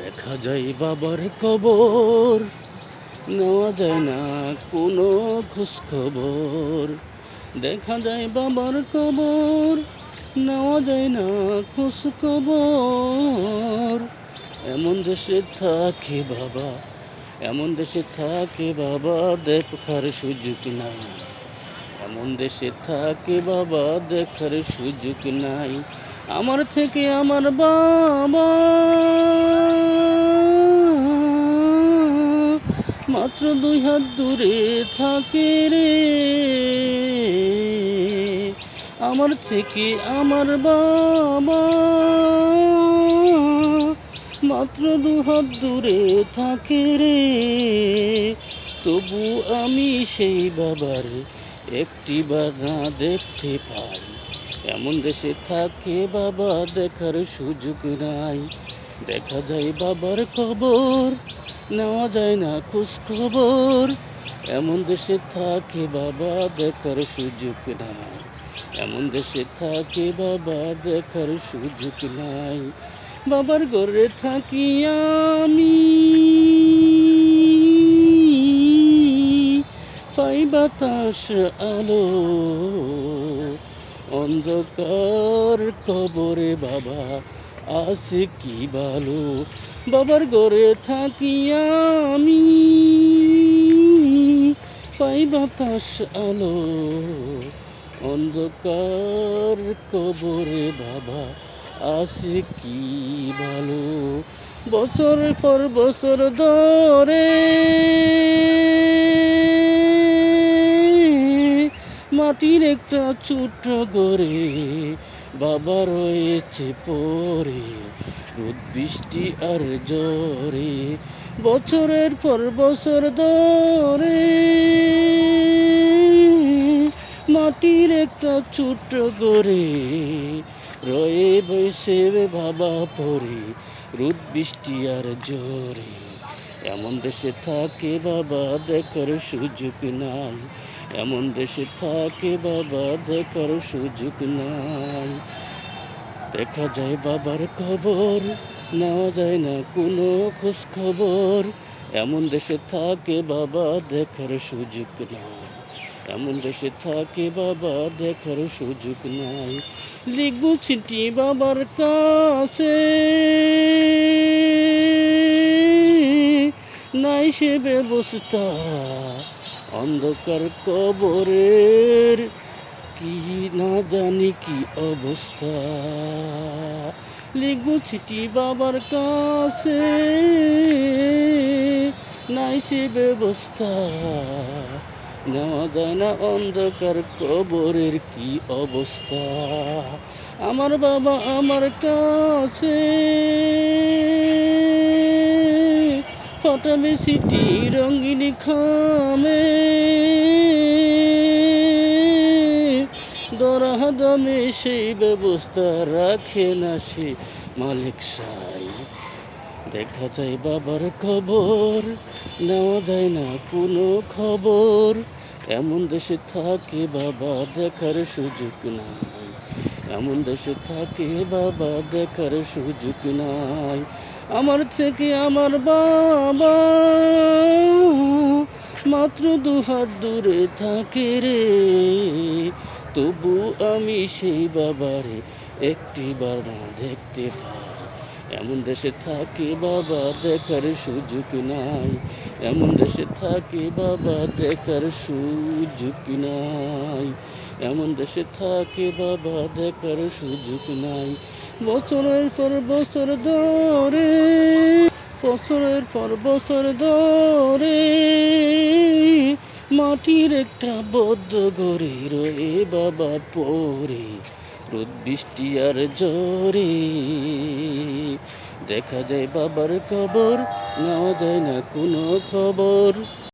দেখা যায় বাবার কবর, নেওয়া যায় না কোনো খোঁজ খবর। দেখা যায় বাবার কবর, নেওয়া যায় না খোঁজ খবর। এমন দেশে থাকে বাবা, এমন দেশে থাকে বাবা, দেখার সুযোগ নাই। এমন দেশে থাকে বাবা, দেখার সুযোগ নাই। আমার থেকে আমার বাবা মাত্র 2 হাত দূরে থাকে রে। আমার থেকে আমার বাবা মাত্র 2 হাত দূরে থাকে রে। তবু আমি সেই বাবার একটিবার না দেখতে পাই। এমন দেশে থাকে বাবা, দেখার সুযোগ নাই। দেখা যায় বাবার কবর, নেওয়া যায় না খোঁজ খবর। এমন দেশে থাকে বাবা, দেখার সুযোগ নাই। এমন দেশে থাকে বাবা, দেখার সুযোগ নাই। বাবার ঘরে থাকি আমি, পাই বাতাস আলো। অন্ধকার কবরে বাবা আছে কি ভালো। বাবার ঘরে থাকি আমি, পাই বাতাস আলো। অন্ধকার কবরে বাবা আছে কি ভালো। বছর পর বছর ধরে মাটির একটা ছোট্ট ঘরে বাবা রয়েছে পরে, রোদ বৃষ্টি আর জ্বরে। বছরের পর বছর ধরে মাটির একটা ছোট্ট ঘরে রয়ে বসে বাবা পরে, রোদ বৃষ্টি আর জ্বরে। এমন দেশে থাকে বাবা, দেখার সুযোগ নাই। এমন দেশে থাকে বাবা, দেখার সুযোগ নাই। দেখা যায় বাবার খবর, নেওয়া যায় না কোনো খোঁজ খবর। এমন দেশে থাকে বাবা, দেখার সুযোগ নাই। এমন দেশে থাকে বাবা, দেখার সুযোগ নাই। লিখব চিঠি বাবার কাছে, নাই সে ব্যবস্থা। অন্ধকার কবরের কি না জানি কি অবস্থা। লিখব চিঠি বাবার কাছে, নাই সে ব্যবস্থা। নেওয়া যায় না অন্ধকার কবরের কি অবস্থা। আমার বাবা আমার কাছে পাঠাবে চিঠি রঙিন খামে, দরা দামে সেই ব্যবস্থা রাখে না সে মালিক সাই। দেখা যায় বাবার খবর, নেওয়া যায় না কোনো খবর। এমন দেশে থাকে বাবা, দেখার সুযোগ নাই। এমন দেশে থাকে বাবা, দেখার সুযোগ নাই। আমার থেকে আমার বাবা মাত্র 2 হাত দূরে থাকে রে। তবু আমি সেই বাবারে একটিবার না দেখতে পাই। এমন দেশে থাকে বাবা, দেখার সুযোগ নাই। এমন দেশে থাকে বাবা, দেখার সুযোগ নাই। এমন দেশে থাকে বাবা, দেখার সুযোগ নাই। বছরের পর বছর ধরে, বছরের পর বছর ধরে মাটির একটা বদ্ধ ঘরে রয়ে বাবা পরে, রোদ বৃষ্টি আর জ্বরে। দেখা যায় বাবার কবর, নেওয়া যায় না কোনো খবর।